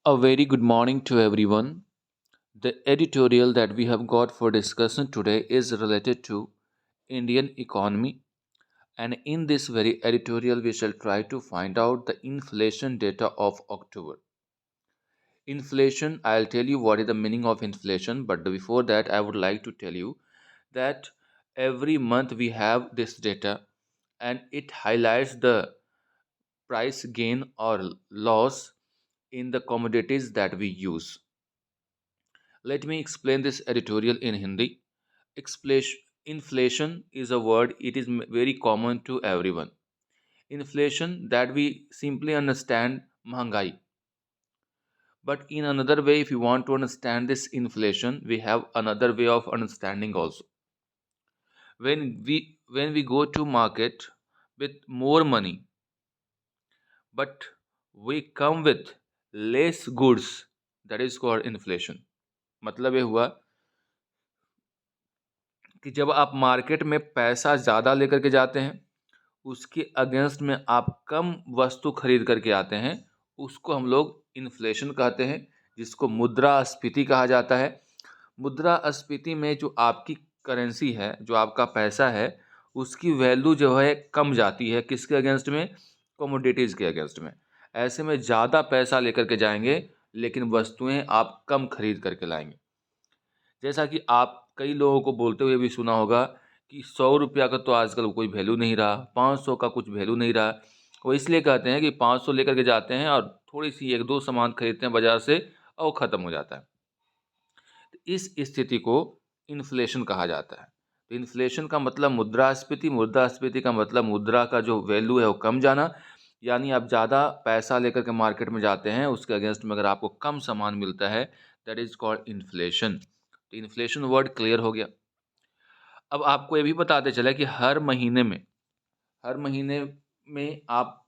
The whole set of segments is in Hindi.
A very good morning to everyone. The editorial that we have got for discussion today is related to Indian economy, and in this very editorial we shall try to find out the inflation data of October. Inflation, I'll tell you what is the meaning of inflation, but before that I would like to tell you that every month we have this data and it highlights the price gain or loss in the commodities that we use. Let me explain this editorial in Hindi. Inflation is a word, it is very common to everyone. Inflation that we simply understand महंगाई. But in another way, if you want to understand this inflation, we have another way of understanding also. When we go to market with more money, but we come with less goods, that is called inflation. मतलब ये हुआ कि जब आप मार्केट में पैसा ज़्यादा लेकर के जाते हैं, उसके अगेंस्ट में आप कम वस्तु खरीद करके आते हैं, उसको हम लोग इन्फ्लेशन कहते हैं, जिसको मुद्रास्फीति कहा जाता है। मुद्रास्फीति में जो आपकी करेंसी है, जो आपका पैसा है, उसकी वैल्यू जो है कम जाती है, किसके अगेंस्ट में? कमोडिटीज़ के अगेंस्ट में। ऐसे में ज़्यादा पैसा लेकर के जाएंगे, लेकिन वस्तुएं आप कम खरीद करके लाएंगे। जैसा कि आप कई लोगों को बोलते हुए भी सुना होगा कि 100 रुपया का तो आजकल कोई वैल्यू नहीं रहा, 500 का कुछ वैल्यू नहीं रहा। वो इसलिए कहते हैं कि 500 लेकर के जाते हैं और थोड़ी सी एक दो सामान खरीदते हैं बाजार से और वो ख़त्म हो जाता है। तो इस स्थिति को इन्फ्लेशन कहा जाता है। तो इन्फ्लेशन का मतलब मुद्रास्फीति, मुद्रास्फीति का मतलब मुद्रा का जो वैल्यू है वो कम जाना। यानी आप ज़्यादा पैसा लेकर के मार्केट में जाते हैं, उसके अगेंस्ट में अगर आपको कम सामान मिलता है, दैट इज़ कॉल्ड इन्फ्लेशन। तो इन्फ्लेशन वर्ड क्लियर हो गया। अब आपको ये भी बताते चले कि हर महीने में आप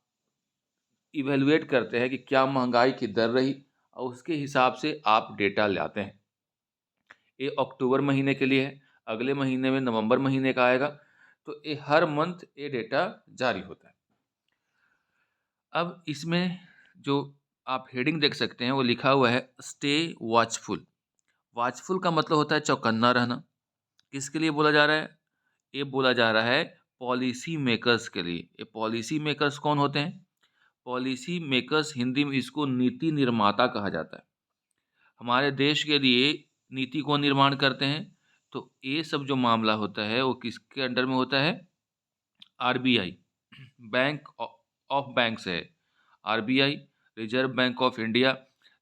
इवेलुएट करते हैं कि क्या महंगाई की दर रही और उसके हिसाब से आप डेटा लाते हैं। ये अक्टूबर महीने के लिए है, अगले महीने में नवंबर महीने का आएगा, तो ये हर मंथ ये डेटा जारी होता है। अब इसमें जो आप हेडिंग देख सकते हैं वो लिखा हुआ है स्टे वॉचफुल। वॉचफुल का मतलब होता है चौकन्ना रहना। किसके लिए बोला जा रहा है? ये बोला जा रहा है पॉलिसी मेकर्स के लिए। ये पॉलिसी मेकर्स कौन होते हैं? पॉलिसी मेकर्स हिंदी में इसको नीति निर्माता कहा जाता है। हमारे देश के लिए नीति कौन निर्माण करते हैं? तो ये सब जो मामला होता है वो किसके अंडर में होता है? आरबीआई, बैंक ऑफ बैंक्स है। RBI, reserve bank of India.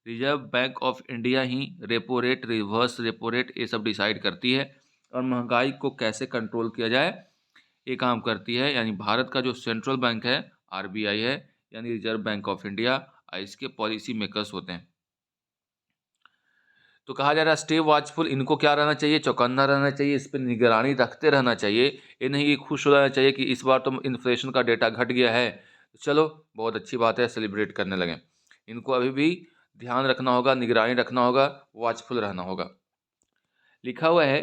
Reserve bank of India he repo rate, reverse repo rate ये सब डिसाइड करती है और महंगाई को कैसे कंट्रोल किया जाए ये काम करती है। यानी भारत का जो सेंट्रल बैंक है आरबीआई है, यानी रिजर्व बैंक ऑफ इंडिया, इसके पॉलिसी मेकर्स होते हैं। तो कहा जा रहा है स्टे वॉचफुल, इनको क्या रहना चाहिए? चौकन्ना रहना चाहिए, इस पर निगरानी रखते रहना चाहिए। ये नहीं कि खुश हो जाना चाहिए कि इस बार तो इन्फ्लेशन का डेटा घट गया है, तो चलो बहुत अच्छी बात है, सेलिब्रेट करने लगे। इनको अभी भी ध्यान रखना होगा, निगरानी रखना होगा, वॉचफुल रहना होगा। लिखा हुआ है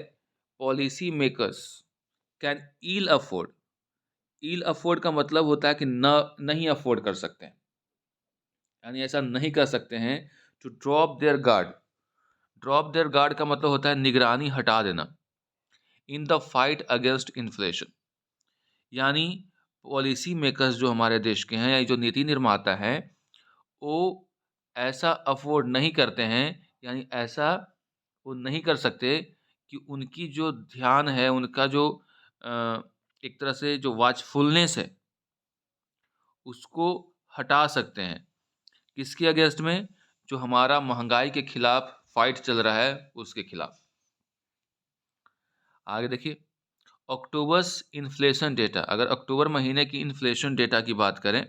policy makers can ill afford. Ill afford का मतलब होता है कि नहीं अफोर्ड कर सकते हैं, यानी ऐसा नहीं कर सकते हैं। To drop their guard. Drop their guard का मतलब होता है निगरानी हटा देना। In the fight against inflation, यानी पॉलिसी मेकर्स जो हमारे देश के हैं या जो नीति निर्माता हैं, वो ऐसा अफोर्ड नहीं करते हैं, यानी ऐसा वो नहीं कर सकते कि उनकी जो ध्यान है, उनका जो अ, एक तरह से जो वॉचफुलनेस है उसको हटा सकते हैं। किसके अगेंस्ट में? जो हमारा महंगाई के खिलाफ फाइट चल रहा है उसके खिलाफ। आगे देखिए अक्टूबर्स इन्फ्लेशन डेटा। अगर अक्टूबर महीने की इन्फ्लेशन डेटा की बात करें,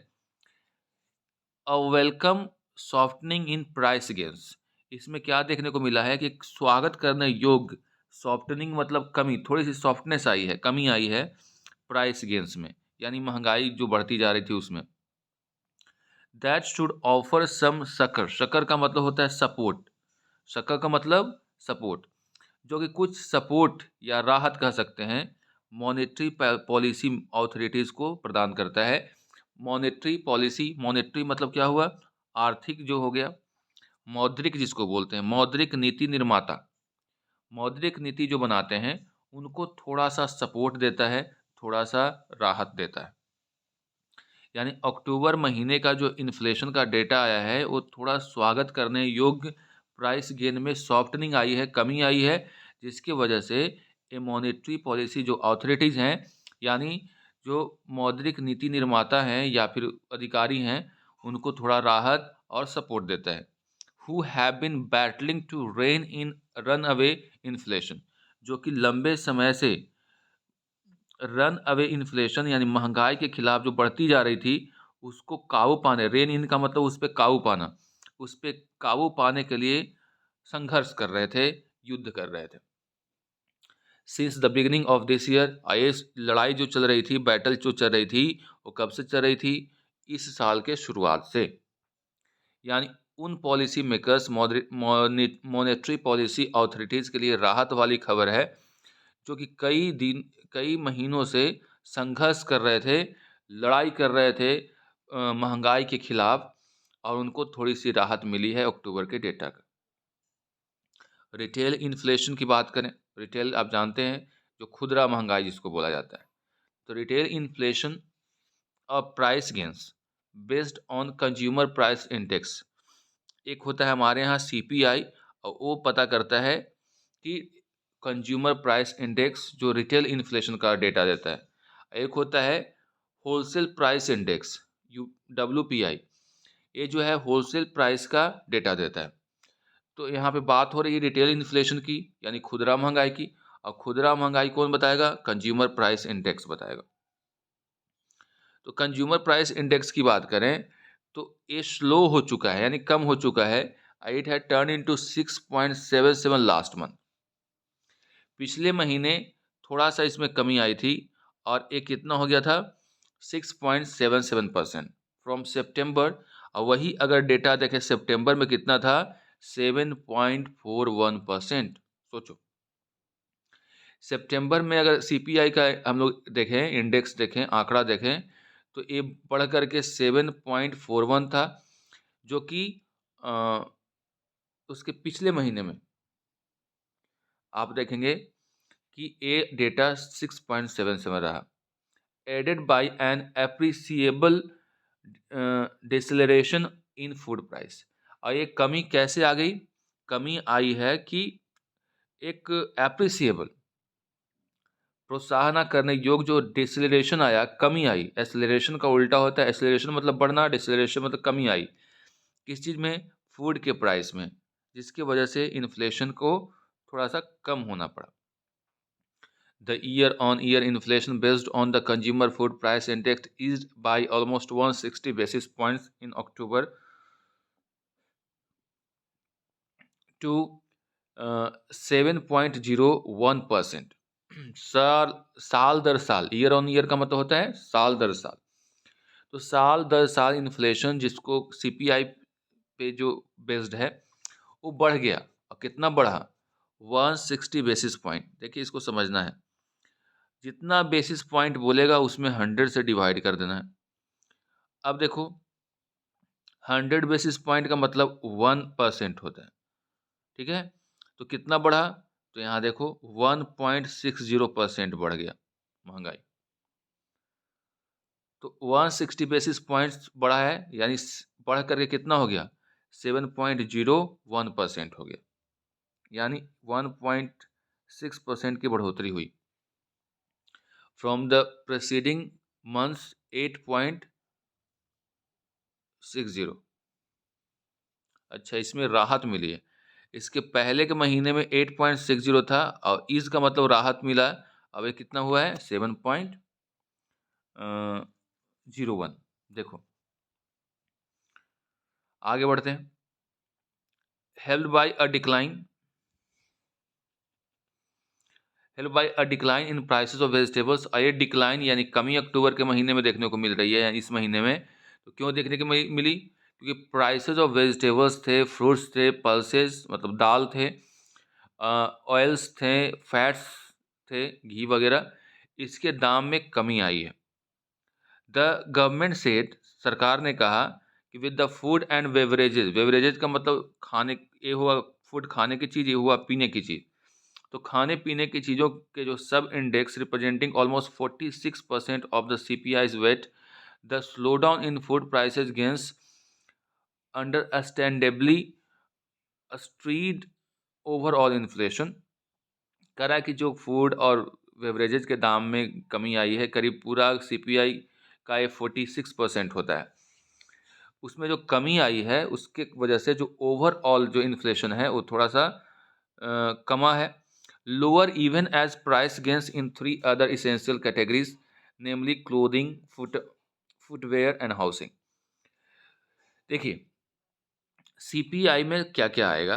अ welcome softening in price gains. इसमें क्या देखने को मिला है कि एक स्वागत करने योग्य, सॉफ्टनिंग मतलब कमी, थोड़ी सी सॉफ्टनेस आई है, कमी आई है प्राइस गेन्स में, यानी महंगाई जो बढ़ती जा रही थी उसमें। दैट शुड ऑफर सम शकर। शकर का मतलब होता है सपोर्ट। शकर का मतलब सपोर्ट, जो कि कुछ सपोर्ट या राहत कह सकते हैं, मॉनेटरी पॉलिसी अथॉरिटीज़ को प्रदान करता है। मॉनेटरी पॉलिसी, मॉनेटरी मतलब क्या हुआ? आर्थिक जो हो गया, मौद्रिक जिसको बोलते हैं, मौद्रिक नीति निर्माता, मौद्रिक नीति जो बनाते हैं, उनको थोड़ा-सा सपोर्ट देता है, थोड़ा-सा राहत देता है। यानी अक्टूबर महीने का जो इन्फ्लेशन का डेटा आया है, वो थोड़ा स्वागत करने योग्य प्राइस गेन में सॉफ्टनिंग आई है, कमी आई है, जिसकी वजह से ये मॉनेटरी पॉलिसी जो अथॉरिटीज़ हैं, यानी जो मौद्रिक नीति निर्माता हैं या फिर अधिकारी हैं, उनको थोड़ा राहत और सपोर्ट देता है। Who have been battling to rein in runaway inflation, जो कि लंबे समय से रन अवे इन्फ्लेशन यानी महंगाई के खिलाफ जो बढ़ती जा रही थी, उसको काबू पाने, रेन इन का मतलब उस पे काबू पाना, उस पे काबू पाने के लिए संघर्ष कर रहे थे, युद्ध कर रहे थे। Since the beginning of this year, ये लड़ाई जो चल रही थी, बैटल जो चल रही थी, वो कब से चल रही थी? इस साल के शुरुआत से। यानी उन policy makers, monetary policy authorities के लिए राहत वाली खबर है, जो कि कई महीनों से संघर्ष कर रहे थे, लड़ाई कर रहे थे महंगाई के खिलाफ, और उनको थोड़ी-सी राहत मिली है अक्टूबर के डेटा का। रिटेल इन्फ्लेशन की बात करें, रिटेल आप जानते हैं, जो खुदरा महंगाई जिसको बोला जाता है। तो रिटेल इन्फ्लेशन और price gains based on consumer price index, एक होता है हमारे यहाँ सीपीआई, और वो पता करता है कि कंज्यूमर प्राइस इंडेक्स जो रिटेल इन्फ्लेशन का डेटा देता है। एक होता है wholesale price index, you WPI, ये जो है होलसेल प्राइस का डेटा देता है। तो यहाँ पे बात हो रही है रिटेल इन्फ्लेशन की, यानी खुदरा महंगाई की, और खुदरा महंगाई कौन बताएगा? कंज्यूमर प्राइस इंडेक्स बताएगा। तो कंज्यूमर प्राइस इंडेक्स की बात करें, तो ये स्लो हो चुका है, यानी कम हो चुका है। It had turn into 6.77 last month. पिछले महीने थोड़ा-सा इसमें कमी आई थी, और ये कितना हो गया था? 6.77% फ्रॉम सितंबर। और वही अगर डेटा देखें सितंबर में कितना था? 7.41%। सोचो, सितंबर में अगर सीपीआई का हम लोग देखें, इंडेक्स देखें, आंकड़ा देखें, तो ये बढ़ कर के 7.41 था, जो कि अ, उसके पिछले महीने में आप देखेंगे कि ये डेटा 6.77 रहा। Aided by an appreciable deceleration in food price. और ये कमी कैसे आ गई? कमी आई है कि एक एप्रिसिएबल, प्रोत्साहन करने योग्य जो डिसेलरेशन आया, कमी आई। एक्सेलरेशन का उल्टा होता है, एक्सेलरेशन मतलब बढ़ना, डिसेलरेशन मतलब कमी आई। किस चीज़ में? फूड के प्राइस में, जिसकी वजह से इन्फ्लेशन को थोड़ा सा कम होना पड़ा। The year-on-year inflation based on the consumer food price index eased by almost 160 basis points in October to 7.01%। साल दर साल, ईयर ऑन ईयर का मतलब होता है साल दर साल। तो साल दर साल इन्फ्लेशन जिसको सीपीआई पे जो बेस्ड है, वो बढ़ गया। और कितना बढ़ा? 160 बेसिस पॉइंट। देखिए, इसको समझना है, जितना बेसिस पॉइंट बोलेगा उसमें 100 से डिवाइड कर देना है। अब देखो, 100 बेसिस पॉइंट का मतलब 1% होता है, ठीक है? तो कितना बढ़ा? तो यहाँ देखो 1.60% बढ़ गया महंगाई। तो 160 बेसिस पॉइंट्स बढ़ा है, यानी बढ़ करके कितना हो गया? 7.01% हो गया, यानी 1.6% की बढ़ोतरी हुई। From the preceding months 8.60। अच्छा, इसमें राहत मिली है। इसके पहले के महीने में 8.60 था, और इस का मतलब राहत मिला। अब ये कितना हुआ है? 7.01। देखो, आगे बढ़ते हैं। Helped bye a decline in prices of vegetables. और ये डिक्लाइन यानी कमी अक्टूबर के महीने में देखने को मिल रही है, यानी इस महीने में। तो क्यों देखने को मिली? क्योंकि प्राइसेस ऑफ वेजिटेबल्स थे, फ्रूट्स थे, पल्सेस मतलब दाल थे, ऑयल्स थे, फैट्स थे, घी वगैरह, इसके दाम में कमी आई है। द गवर्नमेंट सेड, सरकार ने कहा कि with the food and beverages, beverages का मतलब खाने, ये हुआ फूड खाने की चीज़, ये हुआ पीने की चीज़। तो खाने पीने की चीज़ों के जो सब index representing almost 46% of the CPI's weight, the slowdown in food prices gains understandably steered overall inflation. कह रहा है कि जो फूड और बेवरेजेज के दाम में कमी आई है, करीब पूरा सीपीआई का ये 46% होता है, उसमें जो कमी आई है उसके वजह से जो ओवरऑल जो इन्फ्लेशन है वो थोड़ा सा कमा है। Lower even as price gains in 3 other essential categories, namely clothing, footwear and housing. देखिए, सीपीआई में क्या क्या आएगा।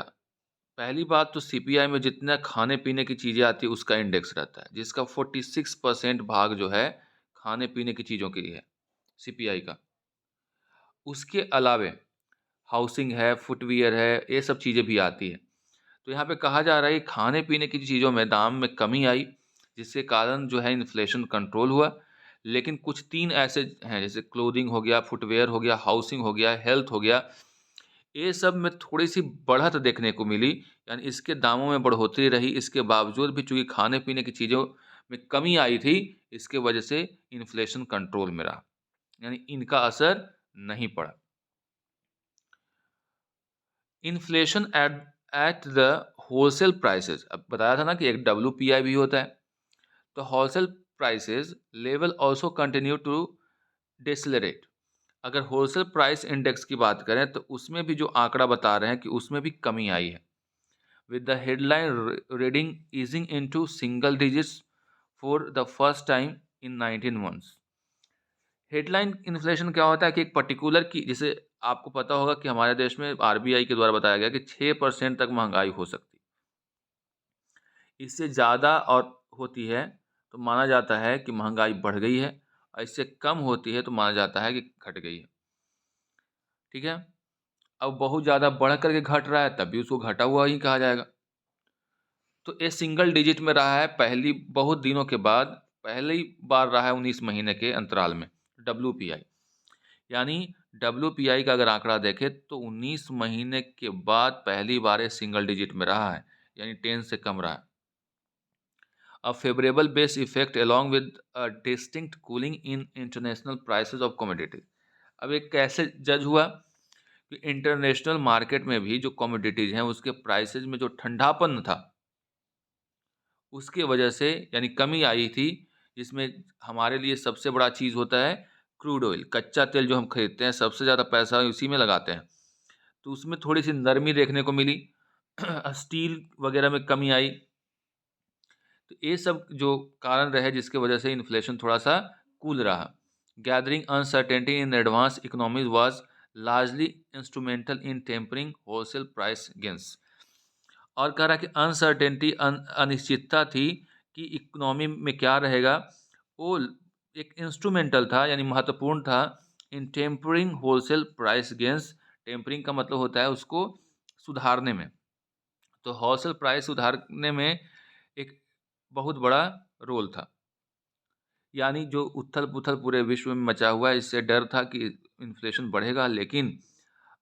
पहली बात तो सीपीआई में जितना खाने पीने की चीज़ें आती है उसका इंडेक्स रहता है, जिसका 46% भाग जो है खाने पीने की चीज़ों की है सीपीआई का। उसके अलावे हाउसिंग है, फुटवियर है, ये सब चीज़ें भी आती है। तो यहाँ पे कहा जा रहा है कि खाने पीने की चीज़ों में दाम में कमी आई, जिसके कारण जो है इन्फ्लेशन कंट्रोल हुआ। लेकिन कुछ 3 ऐसे हैं, जैसे क्लोथिंग हो गया, फुटवियर हो गया, हाउसिंग हो गया, हेल्थ हो गया, ये सब में थोड़ी-सी बढ़त देखने को मिली, यानी इसके दामों में बढ़ोतरी रही। इसके बावजूद भी चूँकि खाने-पीने की चीज़ों में कमी आई थी, इसके वजह से इन्फ्लेशन कंट्रोल में रहा, यानी इनका असर नहीं पड़ा। Inflation eight at the wholesale prices, अब बताया था ना कि एक डब्ल्यूपीआई भी होता है, तो wholesale prices level also continue to decelerate. अगर होलसेल प्राइस इंडेक्स की बात करें तो उसमें भी जो आंकड़ा बता रहे हैं कि उसमें भी कमी आई है, with the headline reading easing into single digits for the first time in 19 months। Headline inflation क्या होता है कि एक पर्टिकुलर की, जैसे आपको पता होगा कि हमारे देश में आरबीआई के द्वारा बताया गया कि 6% तक महंगाई हो सकती है। इससे ज़्यादा और होती है तो माना जाता है कि महंगाई बढ़ गई है, और इससे कम होती है तो माना जाता है कि घट गई है। ठीक है, अब बहुत ज़्यादा बढ़ करके घट रहा है तब भी उसको घटा हुआ ही कहा जाएगा। तो ये सिंगल डिजिट में रहा है पहली बहुत दिनों के बाद, पहली बार रहा है 19 महीने के अंतराल में डब्ल्यूपीआई। यानी डब्ल्यूपीआई का अगर आंकड़ा देखें तो 19 महीने के बाद पहली बार ये सिंगल डिजिट में रहा है, यानी 10 से कम रहा है। अ favourable base effect along with a distinct cooling in international prices of commodities। अब ये कैसे जज हुआ कि इंटरनेशनल मार्केट में भी जो कमोडिटीज़ हैं उसके प्राइसेज में जो ठंडापन था उसकी वजह से, यानी कमी आई थी, जिसमें हमारे लिए सबसे बड़ा चीज़ होता है क्रूड ऑयल, कच्चा तेल जो हम खरीदते हैं सबसे ज़्यादा पैसा उसी में लगाते हैं, तो उसमें थोड़ी-सी नरमी देखने को मिली। स्टील वगैरह में कमी आई। तो ये सब जो कारण रहे जिसकी वजह से इन्फ्लेशन थोड़ा-सा कूल रहा। Gathering uncertainty in advanced economies was largely instrumental in tempering wholesale price gains. और कह रहा है कि अनसर्टेनिटी अनिश्चितता थी कि इकोनॉमी में क्या रहेगा, वो एक इंस्ट्रूमेंटल था, यानी महत्वपूर्ण था in tempering wholesale price gains. Tempering का मतलब होता है उसको सुधारने में, तो होलसेल प्राइस सुधारने में एक बहुत बड़ा रोल था। यानी जो उथल-पुथल पूरे विश्व में मचा हुआ है, इससे डर था कि इन्फ्लेशन बढ़ेगा, लेकिन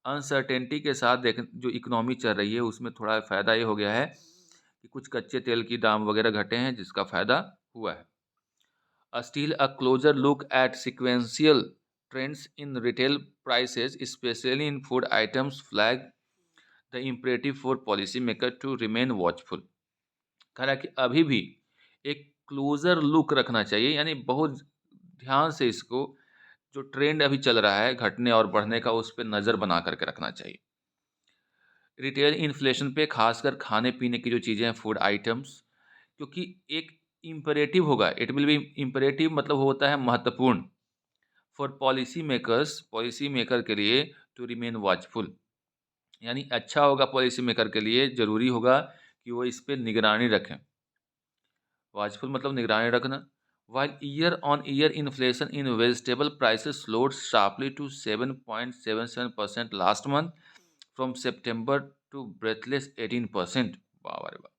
अनसर्टेनिटी के साथ देख जो इकोनॉमी चल रही है उसमें थोड़ा फ़ायदा ये हो गया है कि कुछ कच्चे तेल की दाम वगैरह घटे हैं जिसका फ़ायदा हुआ है। Still a closer look at sequential trends in retail prices especially in food items flag the imperative for policy maker to remain watchful. कह रहा है कि अभी भी एक क्लोजर लुक रखना चाहिए, यानी बहुत ध्यान से इसको, जो ट्रेंड अभी चल रहा है घटने और बढ़ने का, उस पे नज़र बना करके रखना चाहिए। रिटेल इन्फ्लेशन पे खासकर खाने-पीने की जो चीज़ें हैं, फूड आइटम्स, क्योंकि एक इम्पेरेटिव होगा, इट विल बी इम्पेरेटिव मतलब होता है महत्वपूर्ण, for policy makers, policy maker के लिए टू रिमेन वॉचफुल, यानी अच्छा होगा पॉलिसी मेकर के लिए, ज़रूरी होगा कि वो इस पे निगरानी रखें। वॉचफुल मतलब निगरानी रखना। While year-on-year inflation in vegetable prices slowed sharply to 7.77% last month from September to breathless 18%। बाप रे बाप!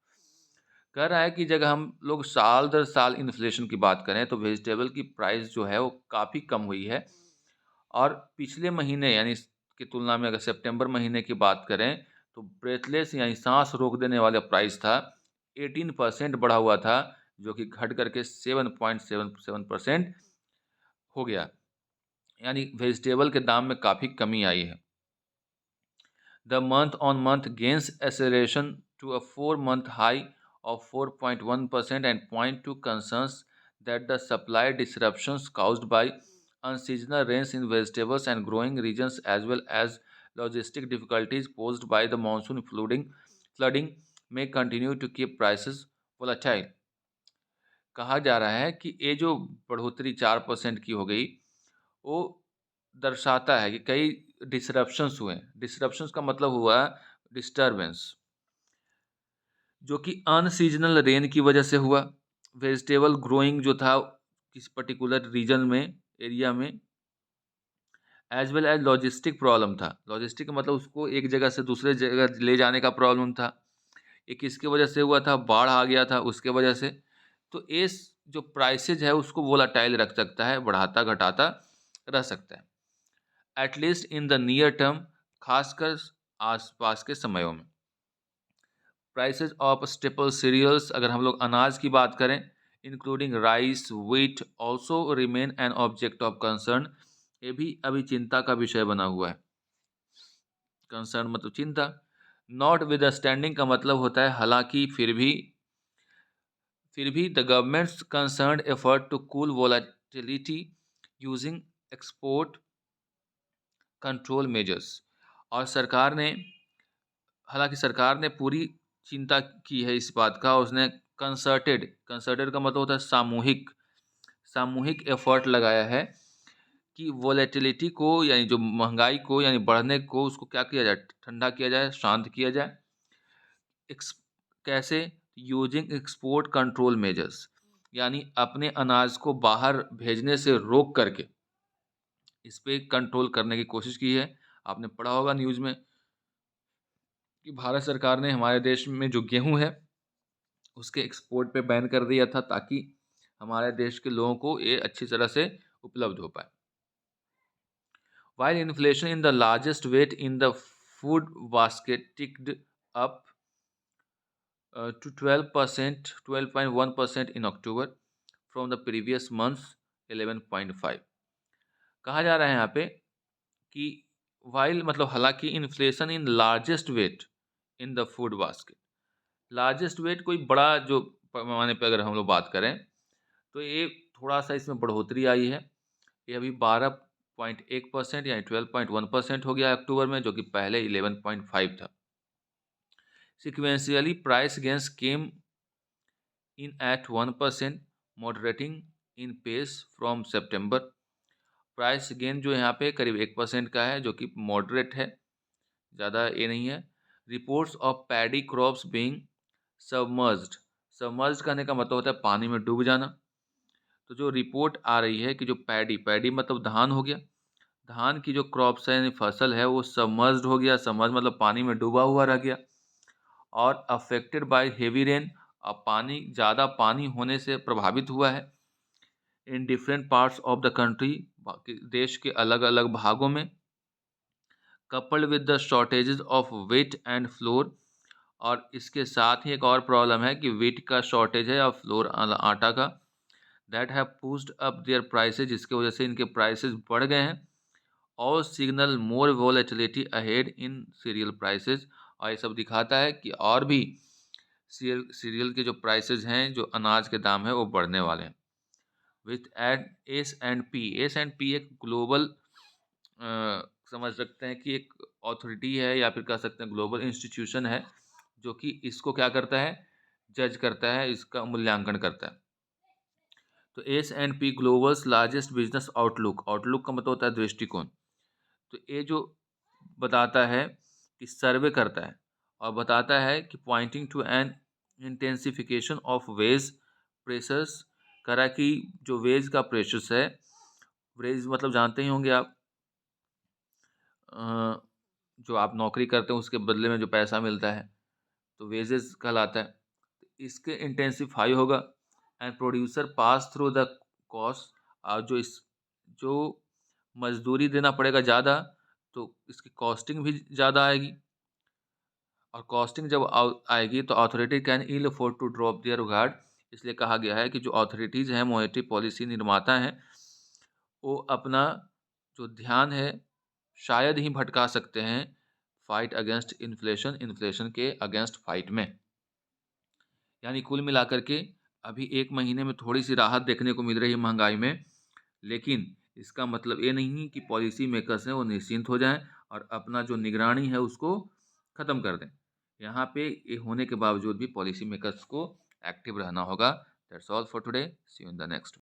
कह रहा है कि जब हम लोग साल दर साल इन्फ्लेशन की बात करें तो वेजिटेबल की प्राइस जो है वो काफ़ी कम हुई है, और पिछले महीने यानी की तुलना में अगर सितंबर महीने की बात करें तो ब्रेथलेस यानी सांस रोक देने वाला प्राइस था 18% बढ़ा हुआ था, जो कि घट करके 7.77% हो गया। यानी वेजिटेबल के दाम में काफ़ी कमी आई है। The month-on-month gains acceleration to a 4-month high of 4.1% and point to concerns that the supply disruptions caused by unseasonal rains in vegetables and growing regions as well as logistic difficulties posed by the monsoon flooding may continue to keep prices volatile। कहा जा रहा है कि ये जो बढ़ोतरी 4% की हो गई, वो दर्शाता है कि कई डिसरप्शंस हुए। डिसरप्शंस का मतलब हुआ डिस्टर्बेंस, जो कि अनसीजनल रेन की वजह से हुआ। वेजिटेबल ग्रोइंग जो था किसी पर्टिकुलर रीजन में, एरिया में, as well as logistic problem था। लॉजिस्टिक का मतलब उसको एक जगह से दूसरे जगह ले जाने का प्रॉब्लम था। ये किसकी वजह से हुआ था? बाढ़ आ गया था उसके वजह से। तो इस जो प्राइसेज है उसको वोलाटाइल रख सकता है, बढ़ाता घटाता रह सकता है, at least in the near term, खासकर आसपास के समयों में। प्राइसेज ऑफ स्टेपल सीरियल्स, अगर हम लोग अनाज की बात करें, including rice, wheat, also remain an object of concern. ये भी अभी चिंता का विषय बना हुआ है। कंसर्न मतलब चिंता। नॉट विद स्टैंडिंग का मतलब होता है हालांकि, फिर भी the government's concern effort to cool volatility using export control measures. और सरकार ने पूरी चिंता की है इस बात का। उसने कंसर्टेड का मतलब होता है सामूहिक एफर्ट लगाया है कि वोलेटिलिटी को, यानी जो महंगाई को, यानी बढ़ने को, उसको क्या किया जाए? ठंडा किया जाए, शांत किया जाए। कैसे? यूजिंग एक्सपोर्ट कंट्रोल मेजर्स, यानी अपने अनाज को बाहर भेजने से रोक करके इस पे कंट्रोल करने की कोशिश की है। आपने पढ़ा होगा न्यूज़ में कि भारत सरकार ने हमारे देश में जो गेहूं है उसके एक्सपोर्ट पे बैन कर दिया था, ताकि हमारे देश के लोगों को ये अच्छी तरह से उपलब्ध हो पाए। While inflation in the largest weight in the food basket ticked up to 12.1% in October from the previous month's 11.5। कहा जा रहा है यहाँ पे कि while मतलब हालांकि inflation in largest weight in the food basket. Largest weight कोई बड़ा जो पैमाने पे अगर हम लोग बात करें तो ये थोड़ा सा इसमें बढ़ोतरी आई है। ये अभी 12.1% यानी 12.1% हो गया है अक्टूबर में, जो कि पहले 11.5 था। Sequentially price gains came in at 1%, moderating in pace from September. Price gain जो यहाँ पे करीब 1% का है, जो कि मॉडरेट है, ज़्यादा ये नहीं है। Reports of paddy crops being submerged करने का मतलब होता है पानी में डूब जाना। तो जो रिपोर्ट आ रही है कि जो पैडी मतलब धान हो गया, धान की जो क्रॉप्स है यानी फसल है वो सबमर्ज्ड हो गया। सबमर्ज मतलब पानी में डूबा हुआ रह गया। और अफेक्टेड बाय हेवी रेन, अब ज़्यादा पानी होने से प्रभावित हुआ है। In different parts of the country, देश के अलग अलग भागों में। Coupled with the shortages of wheat and floor, और इसके साथ ही एक और प्रॉब्लम है कि व्हीट का शॉर्टेज है और फ्लोर आटा का। That have pushed up their prices, जिसकी वजह से इनके प्राइसेस बढ़ गए हैं। और signal more volatility ahead in cereal prices, और ये सब दिखाता है कि और भी सीरियल के जो प्राइसेज हैं, जो अनाज के दाम है, वो बढ़ने वाले हैं। विथ एड एस एंड पी एक ग्लोबल समझ सकते हैं कि एक अथॉरिटी है, या फिर कह सकते हैं ग्लोबल इंस्टीट्यूशन है, जो कि इसको क्या करता है? जज करता है, इसका मूल्यांकन करता है। तो S&P Global's largest business outlook का मतलब होता है दृष्टिकोण। तो ये जो बताता है कि सर्वे करता है और बताता है कि pointing to an intensification of wage pressures, करा कि जो वेज का प्रेशर्स है, वेज मतलब जानते ही होंगे आप, जो आप नौकरी करते हैं उसके बदले में जो पैसा मिलता है, तो वेजेस कहलाता है। इसके इंटेंसिफाई होगा and producer pass through the cost, और जो मजदूरी देना पड़ेगा ज़्यादा, तो इसकी कॉस्टिंग भी ज़्यादा आएगी, और कॉस्टिंग जब आएगी तो authority can ill afford to drop their guard. इसलिए कहा गया है कि जो अथॉरिटीज़ हैं, मॉनेटरी पॉलिसी निर्माता हैं, वो अपना जो ध्यान है शायद ही भटका सकते हैं फाइट अगेंस्ट इन्फ्लेशन, इन्फ्लेशन के अगेंस्ट फाइट में। यानी कुल मिलाकर के अभी 1 महीने में थोड़ी-सी राहत देखने को मिल रही है महँगाई में, लेकिन इसका मतलब ये नहीं कि पॉलिसी मेकर्स हैं वो निश्चिंत हो जाएँ और अपना जो निगरानी है उसको ख़त्म कर दें। यहाँ पे ये होने के बावजूद भी पॉलिसी मेकर्स को एक्टिव रहना होगा। That's all for today, see you in the next.